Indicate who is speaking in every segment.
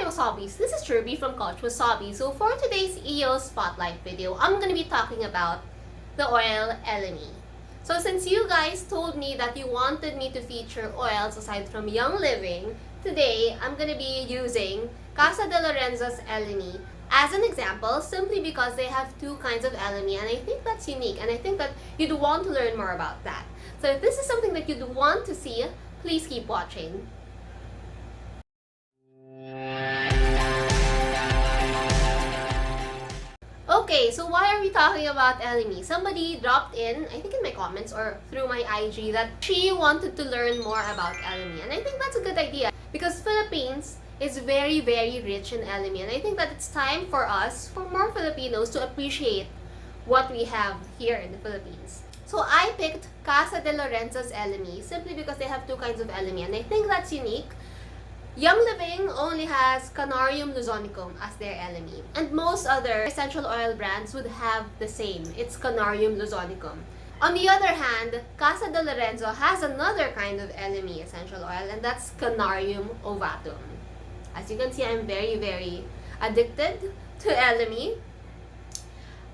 Speaker 1: Wasabis, this is Jirbie from Couchwasabi. So for today's EO Spotlight video, I'm going to be talking about the oil Elemi. So since you guys told me that you wanted me to feature oils aside from Young Living, today I'm going to be using Casa de Lorenzo's Elemi as an example simply because they have two kinds of Elemi, and I think that's unique and I think that you'd want to learn more about that. So if this is something that you'd want to see, please keep watching. Okay, so why are we talking about Elemi? Somebody dropped in, I think in my comments or through my IG, that she wanted to learn more about Elemi. And I think that's a good idea because Philippines is very, very rich in Elemi. And I think that it's time for us, for more Filipinos, to appreciate what we have here in the Philippines. So I picked Casa de Lorenzo's Elemi simply because they have two kinds of Elemi. And I think that's unique. Young Living only has Canarium Luzonicum as their Elemi. And most other essential oil brands would have the same. It's Canarium Luzonicum. On the other hand, Casa de Lorenzo has another kind of Elemi essential oil, and that's Canarium Ovatum. As you can see, I'm very, very addicted to Elemi.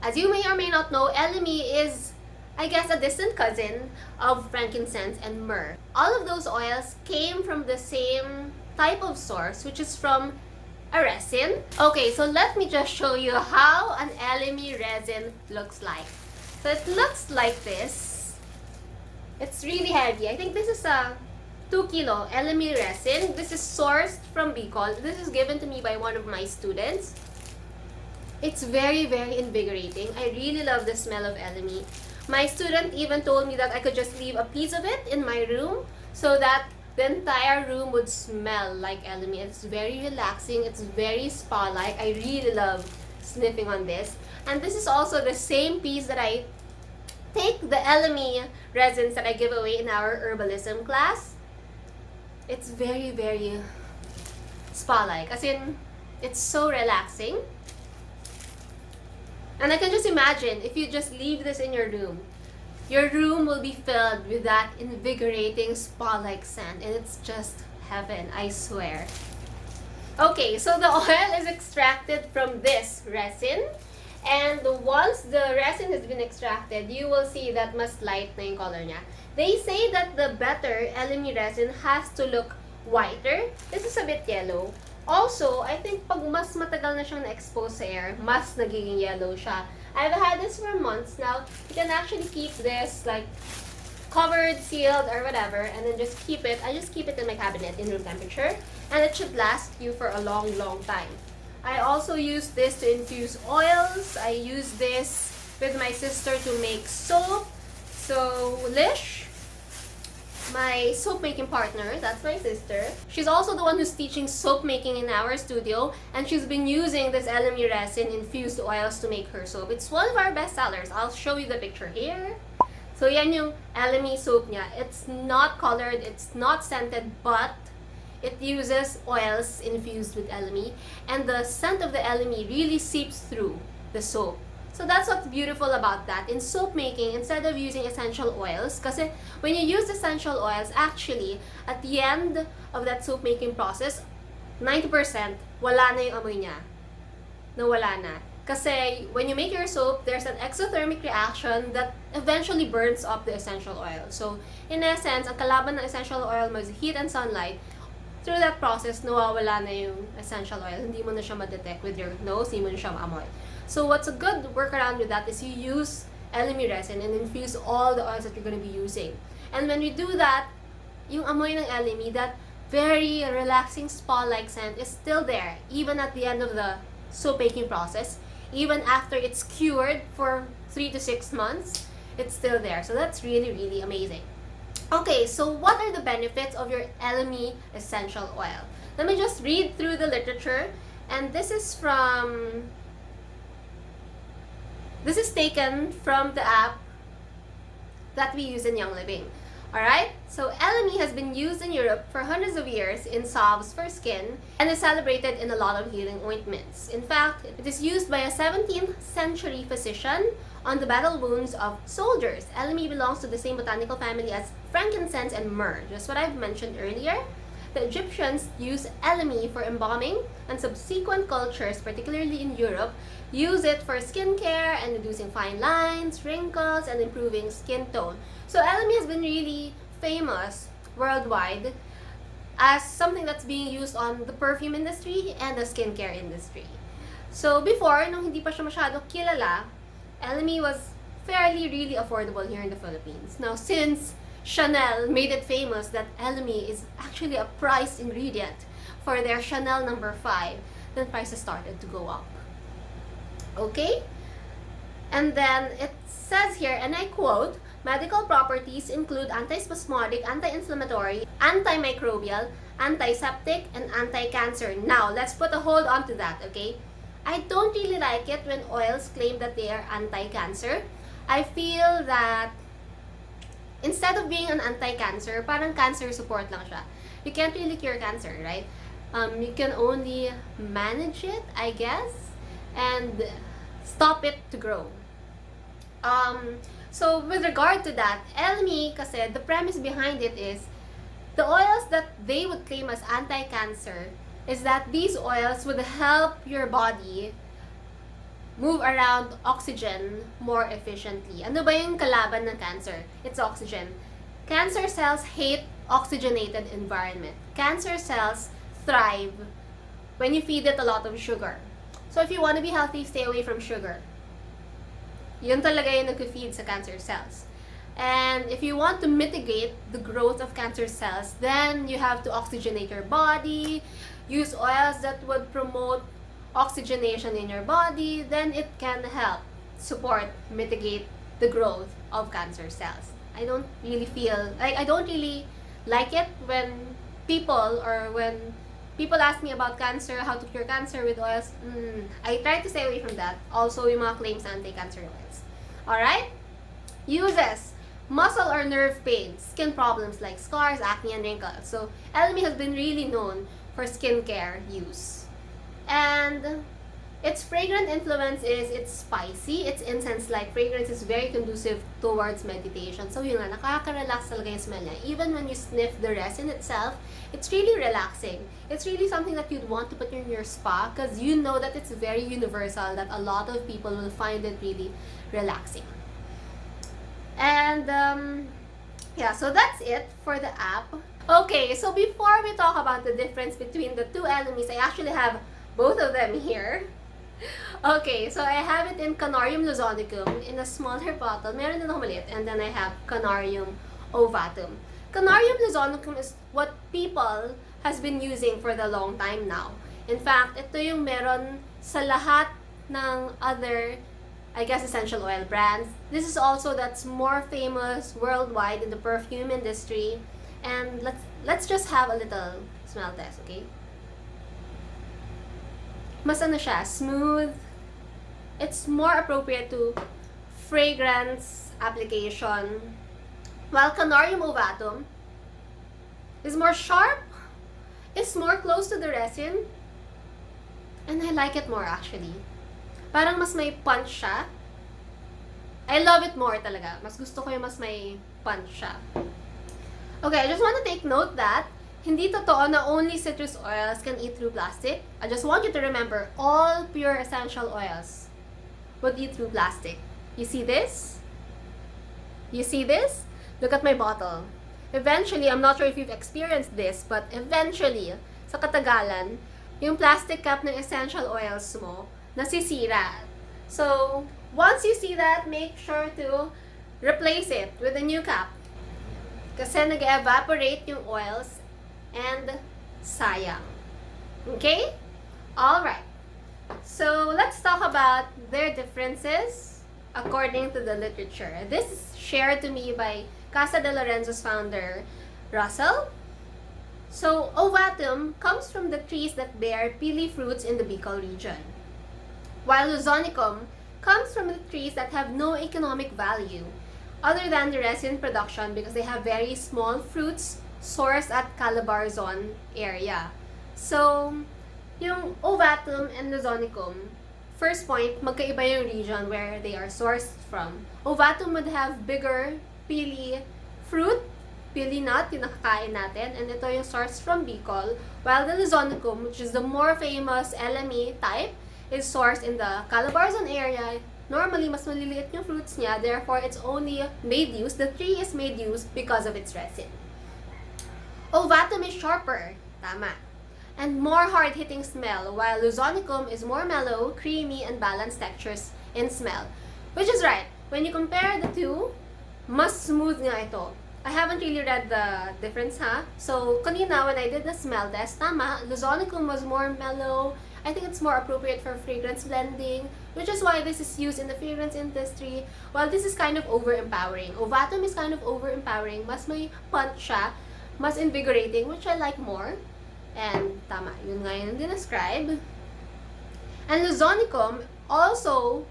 Speaker 1: As you may or may not know, Elemi is, I guess, a distant cousin of frankincense and myrrh. All of those oils came from the same type of source, which is from a resin. Okay, so let me just show you how an Elemi resin looks like. So it looks like this. It's really heavy. I think this is a 2 kilo Elemi resin. This is sourced from Bicol. This is given to me by one of my students. It's very, very invigorating. I really love the smell of Elemi. My student even told me that I could just leave a piece of it in my room so that the entire room would smell like Elemi. It's very relaxing. It's very spa-like. I really love sniffing on this. And this is also the same piece that I take the Elemi resins that I give away in our herbalism class. It's very, very spa-like. As in, it's so relaxing. And I can just imagine if you just leave this in your room will be filled with that invigorating spa-like scent, and it's just heaven, I swear. Okay, so the oil is extracted from this resin, and once the resin has been extracted, you will see that mas light na yung color niya. They say that the better Elemi resin has to look whiter. This is a bit yellow. Also, I think pag mas matagal na siyang na-expose sa air, mas nagiging yellow siya. I've had this for months now. You can actually keep this like covered, sealed, or whatever, and then just keep it. I just keep it in my cabinet in room temperature, and it should last you for a long, long time. I also use this to infuse oils. I use this with my sister to make soap. So Lish, my soap making partner, that's my sister. She's also the one who's teaching soap making in our studio, and she's been using this Elemi resin infused oils to make her soap. It's one of our best sellers. I'll show you the picture here. So yan yung Elemi soap niya. It's not colored, it's not scented, but it uses oils infused with Elemi, and the scent of the Elemi really seeps through the soap. So that's what's beautiful about that. In soap making, instead of using essential oils, kasi when you use essential oils, actually, at the end of that soap making process, 90% wala na yung amoy niya. Nawala na. Kasi when you make your soap, there's an exothermic reaction that eventually burns up the essential oil. So, in essence, ang kalaban ng essential oil mo is heat and sunlight. Through that process, nawawala na yung essential oil. Hindi mo na siya ma-detect with your nose, hindi mo na siya ma-amoy. So what's a good workaround with that is you use Elemi resin and infuse all the oils that you're going to be using. And when you do that, yung amoy ng Elemi, that very relaxing spa-like scent is still there, even at the end of the soap making process. Even after it's cured for 3 to 6 months, it's still there. So that's really, really amazing. Okay, so what are the benefits of your Elemi essential oil? Let me just read through the literature. And this is taken from the app that we use in Young Living. Alright? So Elemi has been used in Europe for hundreds of years in salves for skin and is celebrated in a lot of healing ointments. In fact, it is used by a 17th century physician on the battle wounds of soldiers. Elemi belongs to the same botanical family as frankincense and myrrh, just what I've mentioned earlier. the Egyptians used Elemi for embalming, and subsequent cultures, particularly in Europe, use it for skincare and reducing fine lines, wrinkles, and improving skin tone. So Elemi has been really famous worldwide as something that's being used on the perfume industry and the skincare industry. So before, nung hindi pa siya masyado kilala, Elemi was fairly really affordable here in the Philippines. Now, since Chanel made it famous that Elemi is actually a priced ingredient for their Chanel No. 5, then prices started to go up. Okay? And then it says here, and I quote, medical properties include antispasmodic, anti-inflammatory, antimicrobial, antiseptic, and anti-cancer. Now, let's put a hold on to that, okay? I don't really like it when oils claim that they are anti-cancer. I feel that instead of being an anti-cancer, parang cancer support lang siya. You can't really cure cancer, right? You can only manage it, I guess, and stop it to grow. So with regard to that, Elemi kasi, the premise behind it is, the oils that they would claim as anti-cancer is that these oils would help your body move around oxygen more efficiently. Ano ba yung kalaban ng cancer? It's oxygen. Cancer cells hate oxygenated environment. Cancer cells thrive when you feed it a lot of sugar. So if you want to be healthy, stay away from sugar. Yun talaga yung nag-feed sa cancer cells. And if you want to mitigate the growth of cancer cells, then you have to oxygenate your body, use oils that would promote oxygenation in your body, then it can help support, mitigate the growth of cancer cells. I don't really like it when people ask me about cancer, how to cure cancer with oils. I try to stay away from that. Also, yung mga claims na anti-cancer oils. Alright? Uses: muscle or nerve pain, skin problems like scars, acne, and wrinkles. So, Elemi has been really known for skincare use. And its fragrant influence is it's spicy. Its incense-like fragrance is very conducive towards meditation. So yun nga, nakaka-relax talaga yung smell niya. Even when you sniff the resin itself, it's really relaxing. It's really something that you'd want to put in your spa because you know that it's very universal, that a lot of people will find it really relaxing. And yeah, so that's it for the app. Okay, so before we talk about the difference between the two Elemis, I actually have both of them here. Okay, so I have it in Canarium Luzonicum in a smaller bottle. Meron din ako maliit. And then I have Canarium Ovatum. Canarium Luzonicum is what people has been using for the long time now. In fact, ito yung meron sa lahat ng other, I guess, essential oil brands. This is also that's more famous worldwide in the perfume industry. And let's just have a little smell test, okay? Mas ano siya, smooth. It's more appropriate to fragrance application. While Canarium Ovatum is more sharp, it's more close to the resin, and I like it more actually. Parang mas may punch siya. I love it more talaga. Mas gusto ko yung mas may punch siya. Okay, I just want to take note that hindi totoo na only citrus oils can eat through plastic. I just want you to remember, all pure essential oils would eat through plastic. You see this? You see this? Look at my bottle. Eventually, I'm not sure if you've experienced this, but eventually, sa katagalan, yung plastic cap ng essential oils mo, nasisira. So, once you see that, make sure to replace it with a new cap. Kasi nag-evaporate yung oils and sayang. Okay? Alright. So, let's talk about their differences according to the literature. This is shared to me by Casa de Lorenzo's founder, Russell. So, Ovatum comes from the trees that bear pili fruits in the Bicol region, while Luzonicum comes from the trees that have no economic value other than the resin production because they have very small fruits sourced at Calabarzon area. So, yung Ovatum and Luzonicum, first point, magkaiba yung region where they are sourced from. Ovatum would have bigger pili fruit pili nut, yung nakakain natin, and ito yung source from Bicol, while the Luzonicum, which is the more famous Elemi type, is sourced in the Calabarzon area. Normally, mas maliliit yung fruits niya, therefore it's only made use, the tree is made use because of its resin. Ovatum is sharper, tama, and more hard-hitting smell, while Luzonicum is more mellow, creamy, and balanced textures in smell. Which is right. When you compare the two, mas smooth nga ito. I haven't really read the difference, ha? So, kanina when I did the smell test, tama, Luzonicum was more mellow. I think it's more appropriate for fragrance blending, which is why this is used in the fragrance industry, while this is kind of over-empowering. Ovatum is kind of over-empowering. Mas may punch siya, mas invigorating, which I like more. And tama, yun nga yung describe. And Luzonicum also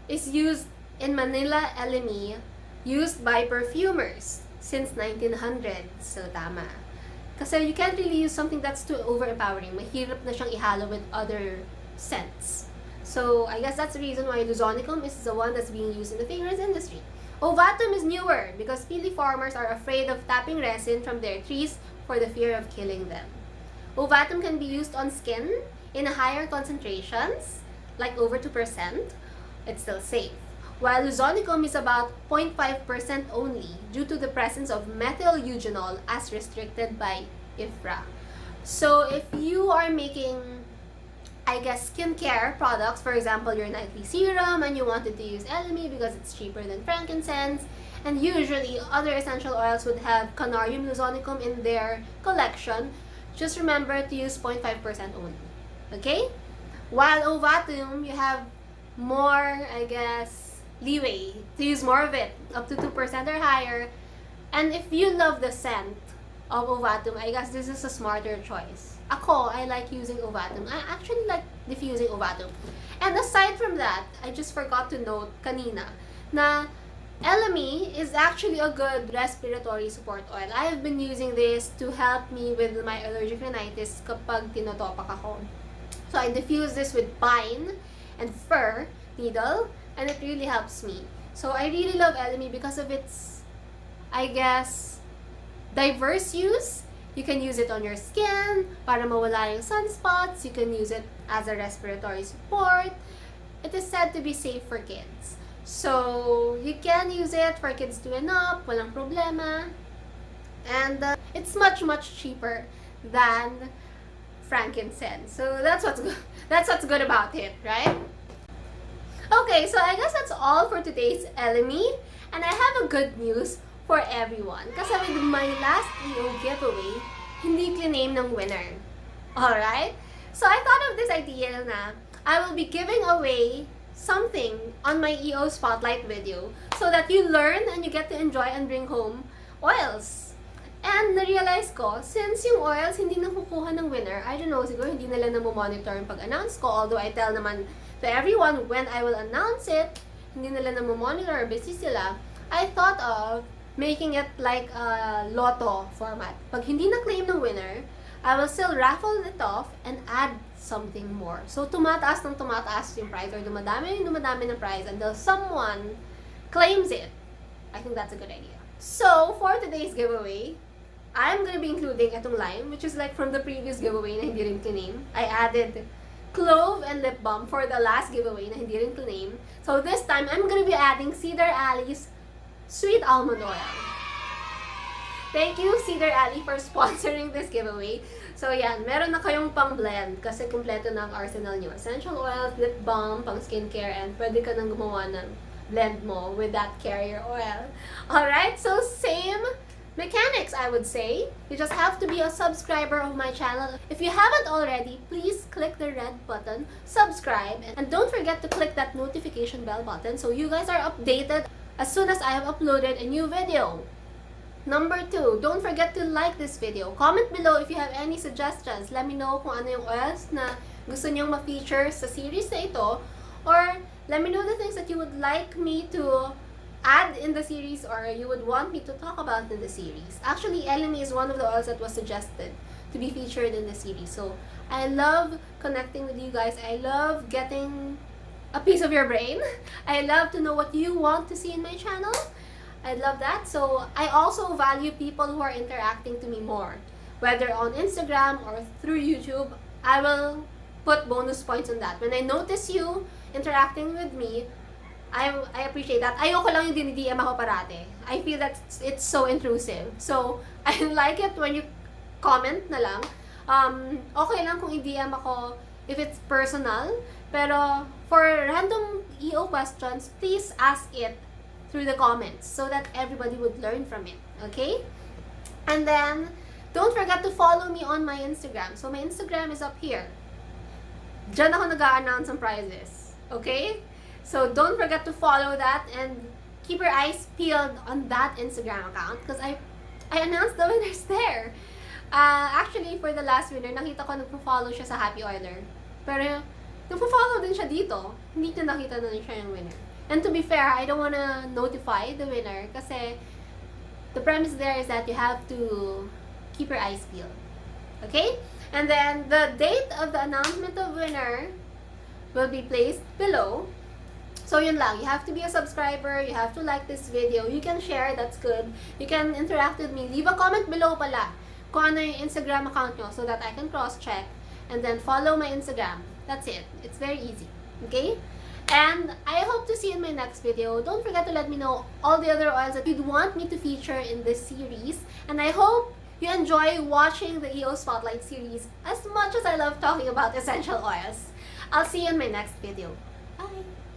Speaker 1: is used in Manila Elemi, used by perfumers since 1900. So tama. Kasi you can't really use something that's too overpowering. Mahirap na siyang ihalo with other scents. So I guess that's the reason why Luzonicum is the one that's being used in the fragrance industry. Ovatum is newer because pili farmers are afraid of tapping resin from their trees for the fear of killing them. Ovatum can be used on skin in higher concentrations, like over 2%. It's still safe. While Luzonicum is about 0.5% only due to the presence of methyl eugenol as restricted by IFRA. So if you are making, I guess, skincare products, for example, your nightly serum, and you wanted to use Elemi because it's cheaper than frankincense, and usually other essential oils would have Canarium Luzonicum in their collection, just remember to use 0.5% only. Okay? While Ovatum, you have more, I guess, leeway to use more of it, up to 2% or higher. And if you love the scent of Ovatum, I guess this is a smarter choice. Ako, I like using Ovatum. I actually like diffusing Ovatum. And aside from that, I just forgot to note kanina na Elemi is actually a good respiratory support oil. I have been using this to help me with my allergic rhinitis kapag tinotopak ako. So I diffuse this with pine and fir needle, and it really helps me. So I really love Elemi because of its, I guess, diverse use. You can use it on your skin para mawala yung sunspots. You can use it as a respiratory support. It is said to be safe for kids. So, you can use it for kids 2 and up, walang problema. And it's much, much cheaper than frankincense. So, that's what's good. That's what's good about it, right? Okay, so I guess that's all for today's Elemi. And I have a good news for everyone. Kasi with my last EO giveaway, hindi claim ng winner. Alright? So, I thought of this idea na I will be giving away something on my EO Spotlight video so that you learn and you get to enjoy and bring home oils. And na-realize ko, since yung oils hindi nakukuha ng winner, I don't know, siguro hindi nila na-monitor yung pag-announce ko, although I tell naman to everyone when I will announce it, hindi nila na-monitor or busy sila, I thought of making it like a lotto format. Pag hindi na-claim ng winner, I will still raffle it off and add something more. So, tumataas ng tumataas yung price or dumadami ng price until someone claims it. I think that's a good idea. So, for today's giveaway, I'm gonna be including itong lime, which is like from the previous giveaway na hindi rin claim. I added clove and lip balm for the last giveaway na hindi rin claim. So, this time, I'm gonna be adding Cedar Alley's Sweet Almond Oil. Thank you, Cedar Alley, for sponsoring this giveaway. So, yan. Meron na kayong pang-blend kasi kumpleto ng arsenal nyo. Essential oils, lip balm, pang skincare, and pwede ka nang gumawa ng blend mo with that carrier oil. Alright? So, same mechanics, I would say. You just have to be a subscriber of my channel. If you haven't already, please click the red button, subscribe, and don't forget to click that notification bell button so you guys are updated as soon as I have uploaded a new video. Number 2, don't forget to like this video. Comment below if you have any suggestions. Let me know kung ano yung oils na gusto nyong ma-feature sa series na ito. Or, let me know the things that you would like me to add in the series or you would want me to talk about in the series. Actually, Elemi is one of the oils that was suggested to be featured in the series. So, I love connecting with you guys. I love getting a piece of your brain. I love to know what you want to see in my channel. I'd love that. So I also value people who are interacting to me more. Whether on Instagram or through YouTube, I will put bonus points on that. When I notice you interacting with me, I appreciate that. Ayoko lang yung dinidm ako parate. I feel that it's so intrusive. So, I like it when you comment na lang. Okay lang kung i-DM ako if it's personal. Pero, for random EO questions, please ask it through the comments so that everybody would learn from it. Okay? And then, don't forget to follow me on my Instagram. So, my Instagram is up here. Diyan ako nag-a-announce ng prizes. Okay? So, don't forget to follow that and keep your eyes peeled on that Instagram account because I announced the winners there. Actually, for the last winner, nakita ko nagpo-follow siya sa Happy Oiler. Pero, nagpo-follow din siya dito. Hindi ko nakita na rin siya yung winner. And to be fair, I don't wanna notify the winner kasi the premise there is that you have to keep your eyes peeled. Okay? And then, the date of the announcement of winner will be placed below. So, yun lang. You have to be a subscriber. You have to like this video. You can share. That's good. You can interact with me. Leave a comment below pala kung ano yung Instagram account nyo so that I can cross-check. And then, follow my Instagram. That's it. It's very easy. Okay? And I hope to see you in my next video. Don't forget to let me know all the other oils that you'd want me to feature in this series. And I hope you enjoy watching the EO Spotlight series as much as I love talking about essential oils. I'll see you in my next video. Bye!